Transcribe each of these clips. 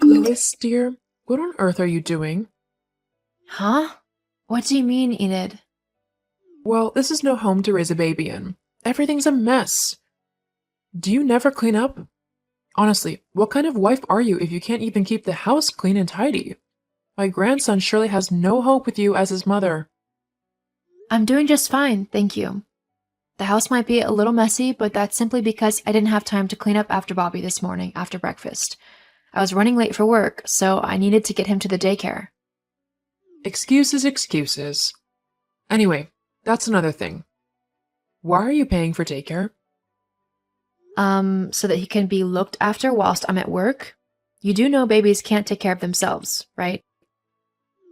Lois, dear, what on earth are you doing? Huh? What do you mean, Enid? Well, this is no home to raise a baby in. Everything's a mess. Do you never clean up? Honestly, what kind of wife are you if you can't even keep the house clean and tidy? My grandson surely has no hope with you as his mother. I'm doing just fine, thank you. The house might be a little messy, but that's simply because I didn't have time to clean up after Bobby this morning after breakfast. I was running late for work, so I needed to get him to the daycare. Excuses, excuses. Anyway, that's another thing. Why are you paying for daycare? So that he can be looked after whilst I'm at work? You do know babies can't take care of themselves, right?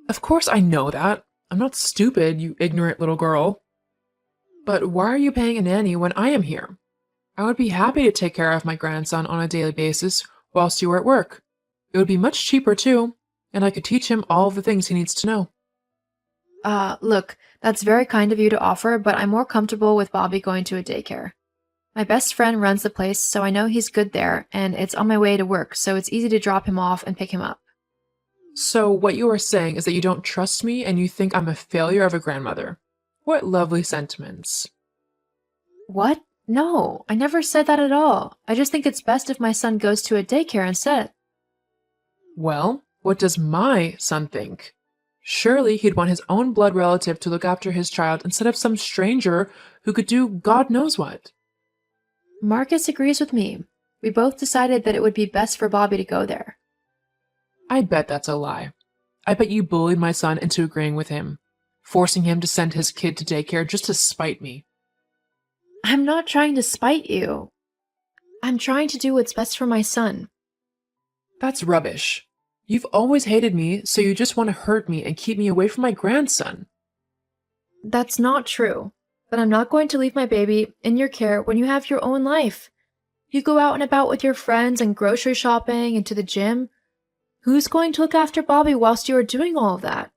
Of course I know that. I'm not stupid, you ignorant little girl. But why are you paying a nanny when I am here? I would be happy to take care of my grandson on a daily basis whilst you are at work. It would be much cheaper too, and I could teach him all of the things he needs to know. Look, that's very kind of you to offer, but I'm more comfortable with Bobby going to a daycare. My best friend runs the place, so I know he's good there, and it's on my way to work, so it's easy to drop him off and pick him up. So, what you are saying is that you don't trust me and you think I'm a failure of a grandmother. What lovely sentiments. What? No, I never said that at all. I just think it's best if my son goes to a daycare instead. Well, what does my son think? Surely he'd want his own blood relative to look after his child instead of some stranger who could do God knows what. Marcus agrees with me. We both decided that it would be best for Bobby to go there. I bet that's a lie. I bet you bullied my son into agreeing with him, forcing him to send his kid to daycare just to spite me. I'm not trying to spite you. I'm trying to do what's best for my son. That's rubbish. You've always hated me, so you just want to hurt me and keep me away from my grandson. That's not true. But I'm not going to leave my baby in your care when you have your own life. You go out and about with your friends and grocery shopping and to the gym. Who's going to look after Bobby whilst you are doing all of that?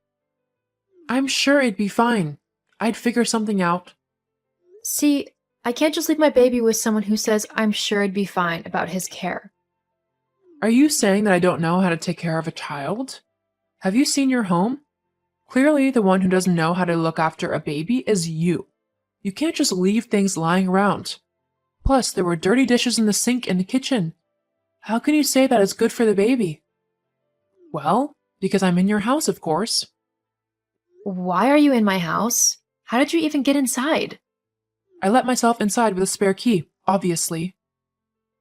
I'm sure it'd be fine. I'd figure something out. See, I can't just leave my baby with someone who says I'm sure it'd be fine about his care. Are you saying that I don't know how to take care of a child? Have you seen your home? Clearly, the one who doesn't know how to look after a baby is you. You can't just leave things lying around. Plus, there were dirty dishes in the sink in the kitchen. How can you say that it's good for the baby? Well, because I'm in your house, of course. Why are you in my house? How did you even get inside? I let myself inside with a spare key, obviously.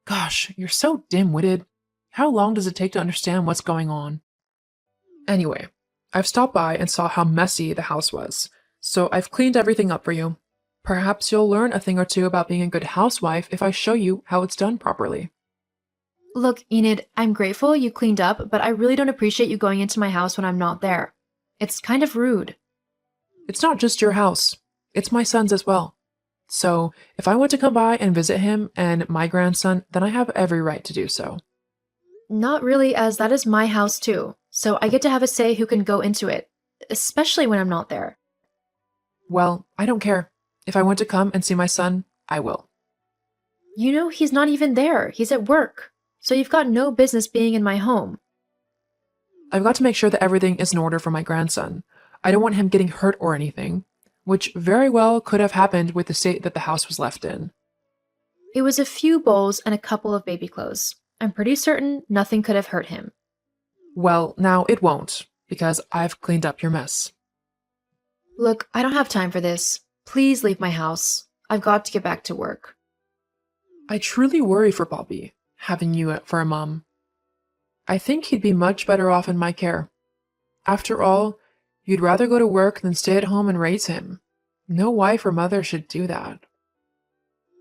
Gosh, you're so dim-witted. How long does it take to understand what's going on? Anyway, I've stopped by and saw how messy the house was, so I've cleaned everything up for you. Perhaps you'll learn a thing or two about being a good housewife if I show you how it's done properly. Look, Enid, I'm grateful you cleaned up, but I really don't appreciate you going into my house when I'm not there. It's kind of rude. It's not just your house, it's my son's as well. So, if I want to come by and visit him and my grandson, then I have every right to do so. Not really, as that is my house too, so I get to have a say who can go into it, especially when I'm not there. Well, I don't care. If I want to come and see my son, I will. You know, he's not even there, he's at work, so you've got no business being in my home. I've got to make sure that everything is in order for my grandson. I don't want him getting hurt or anything, which very well could have happened with the state that the house was left in. It was a few bowls and a couple of baby clothes. I'm pretty certain nothing could have hurt him. Well, now it won't, because I've cleaned up your mess. Look, I don't have time for this. Please leave my house. I've got to get back to work. I truly worry for Bobby, having you for a mom. I think he'd be much better off in my care. After all, you'd rather go to work than stay at home and raise him. No wife or mother should do that.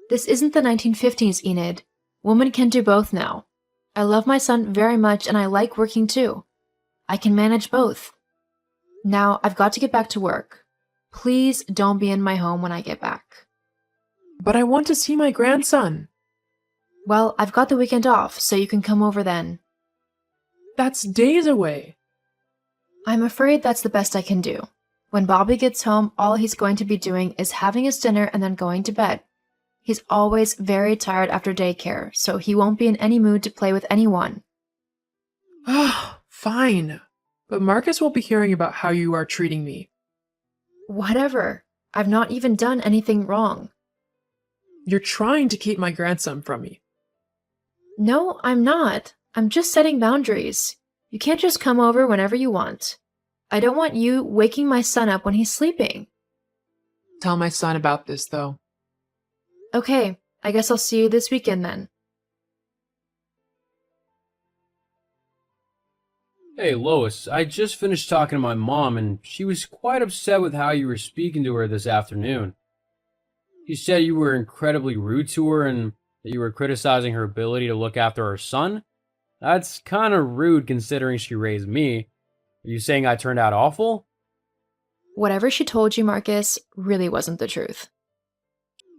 This isn't the 1950s, Enid. Women can do both now. I love my son very much and I like working too. I can manage both. Now, I've got to get back to work. Please don't be in my home when I get back. But I want to see my grandson. Well, I've got the weekend off, so you can come over then. That's days away. I'm afraid that's the best I can do. When Bobby gets home, all he's going to be doing is having his dinner and then going to bed. He's always very tired after daycare, so he won't be in any mood to play with anyone. Ah, fine. But Marcus will be hearing about how you are treating me. Whatever. I've not even done anything wrong. You're trying to keep my grandson from me. No, I'm not. I'm just setting boundaries. You can't just come over whenever you want. I don't want you waking my son up when he's sleeping. Tell my son about this, though. Okay, I guess I'll see you this weekend then. Hey, Lois, I just finished talking to my mom, and she was quite upset with how you were speaking to her this afternoon. She said you were incredibly rude to her and that you were criticizing her ability to look after her son. That's kind of rude considering she raised me. Are you saying I turned out awful? Whatever she told you, Marcus, really wasn't the truth.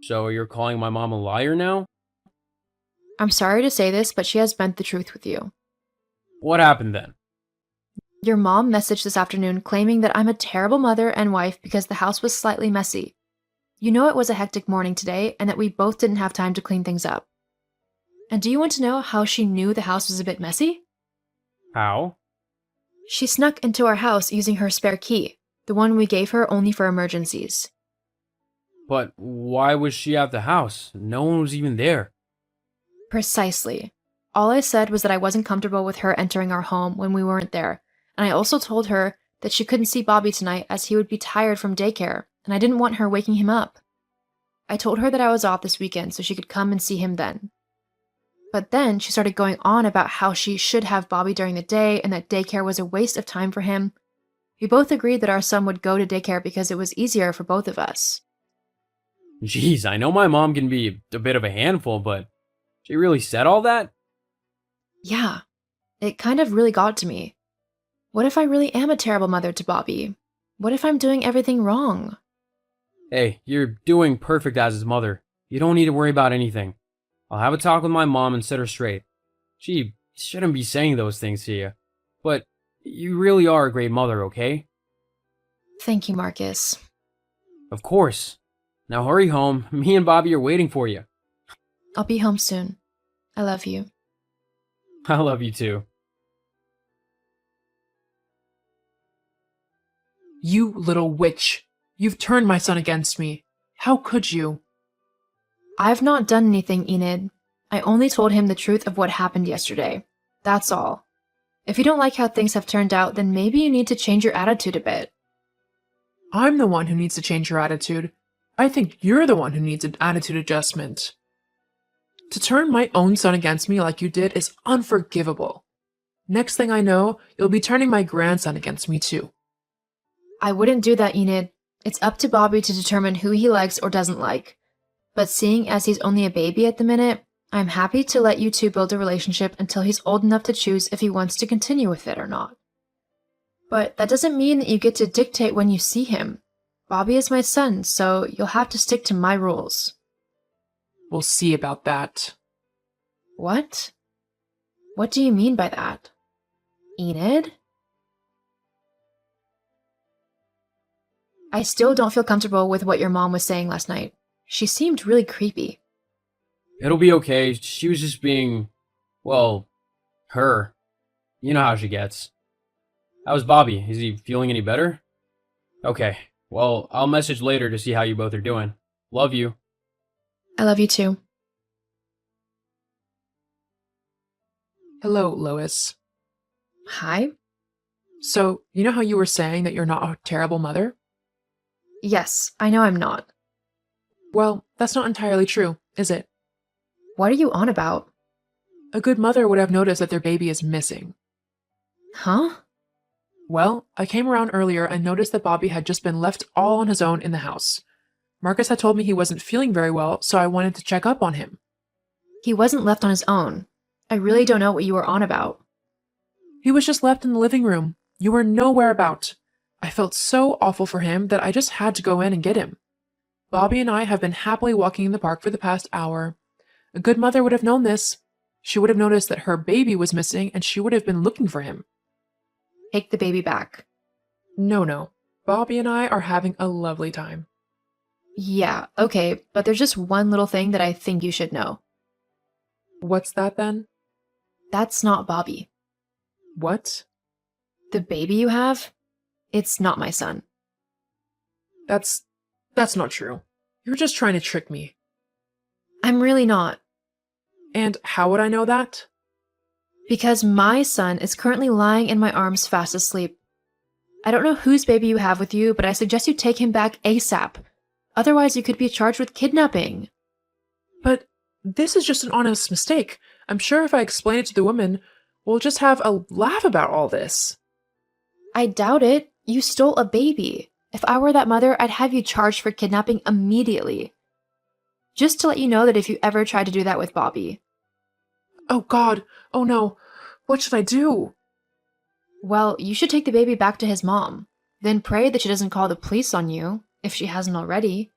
So you're calling my mom a liar now? I'm sorry to say this, but she has bent the truth with you. What happened then? Your mom messaged this afternoon claiming that I'm a terrible mother and wife because the house was slightly messy. You know it was a hectic morning today and that we both didn't have time to clean things up. And do you want to know how she knew the house was a bit messy? How? She snuck into our house using her spare key, the one we gave her only for emergencies. But why was she at the house? No one was even there. Precisely. All I said was that I wasn't comfortable with her entering our home when we weren't there, and I also told her that she couldn't see Bobby tonight as he would be tired from daycare, and I didn't want her waking him up. I told her that I was off this weekend so she could come and see him then. But then she started going on about how she should have Bobby during the day and that daycare was a waste of time for him. We both agreed that our son would go to daycare because it was easier for both of us. Jeez, I know my mom can be a bit of a handful, but she really said all that? Yeah, it kind of really got to me. What if I really am a terrible mother to Bobby? What if I'm doing everything wrong? Hey, you're doing perfect as his mother. You don't need to worry about anything. I'll have a talk with my mom and set her straight. She shouldn't be saying those things to you. But you really are a great mother, okay? Thank you, Marcus. Of course. Now hurry home. Me and Bobby are waiting for you. I'll be home soon. I love you. I love you too. You little witch. You've turned my son against me. How could you? I've not done anything, Enid. I only told him the truth of what happened yesterday. That's all. If you don't like how things have turned out, then maybe you need to change your attitude a bit. I'm the one who needs to change your attitude. I think you're the one who needs an attitude adjustment. To turn my own son against me like you did is unforgivable. Next thing I know, you'll be turning my grandson against me too. I wouldn't do that, Enid. It's up to Bobby to determine who he likes or doesn't like. But seeing as he's only a baby at the minute, I'm happy to let you two build a relationship until he's old enough to choose if he wants to continue with it or not. But that doesn't mean that you get to dictate when you see him. Bobby is my son, so you'll have to stick to my rules. We'll see about that. What? What do you mean by that? Enid? I still don't feel comfortable with what your mom was saying last night. She seemed really creepy. It'll be okay. She was just being, well, her. You know how she gets. How's Bobby? Is he feeling any better? Okay. Well, I'll message later to see how you both are doing. Love you. I love you too. Hello, Lois. Hi? So, you know how you were saying that you're not a terrible mother? Yes, I know I'm not. Well, that's not entirely true, is it? What are you on about? A good mother would have noticed that their baby is missing. Huh? Well, I came around earlier and noticed that Bobby had just been left all on his own in the house. Marcus had told me he wasn't feeling very well, so I wanted to check up on him. He wasn't left on his own. I really don't know what you were on about. He was just left in the living room. You were nowhere about. I felt so awful for him that I just had to go in and get him. Bobby and I have been happily walking in the park for the past hour. A good mother would have known this. She would have noticed that her baby was missing and she would have been looking for him. Take the baby back. No. Bobby and I are having a lovely time. Yeah, okay, but there's just one little thing that I think you should know. What's that then? That's not Bobby. What? The baby you have? It's not my son. That's not true. You're just trying to trick me. I'm really not. And how would I know that? Because my son is currently lying in my arms fast asleep. I don't know whose baby you have with you, but I suggest you take him back ASAP. Otherwise, you could be charged with kidnapping. But this is just an honest mistake. I'm sure if I explain it to the woman, we'll just have a laugh about all this. I doubt it. You stole a baby. If I were that mother, I'd have you charged for kidnapping immediately. Just to let you know that if you ever try to do that with Bobby. Oh God, oh no, what should I do? Well, you should take the baby back to his mom. Then pray that she doesn't call the police on you, if she hasn't already.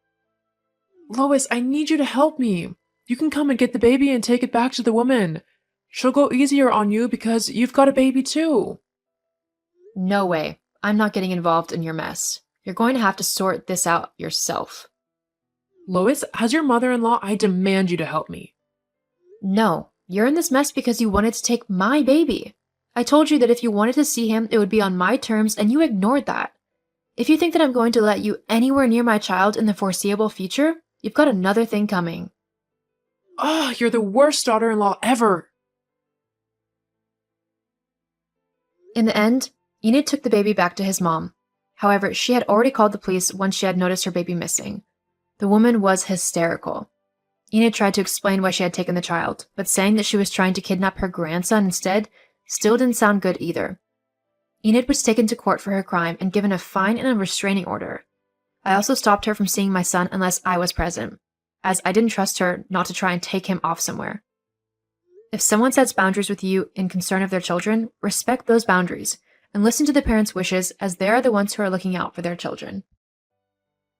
Lois, I need you to help me. You can come and get the baby and take it back to the woman. She'll go easier on you because you've got a baby too. No way. I'm not getting involved in your mess. You're going to have to sort this out yourself. Lois, as your mother-in-law, I demand you to help me. No, you're in this mess because you wanted to take my baby. I told you that if you wanted to see him, it would be on my terms, and you ignored that. If you think that I'm going to let you anywhere near my child in the foreseeable future, you've got another thing coming. Oh, you're the worst daughter-in-law ever. In the end, Enid took the baby back to his mom. However, she had already called the police once she had noticed her baby missing. The woman was hysterical. Enid tried to explain why she had taken the child, but saying that she was trying to kidnap her grandson instead still didn't sound good either. Enid was taken to court for her crime and given a fine and a restraining order. I also stopped her from seeing my son unless I was present, as I didn't trust her not to try and take him off somewhere. If someone sets boundaries with you in concern of their children, respect those boundaries and listen to the parents' wishes, as they are the ones who are looking out for their children.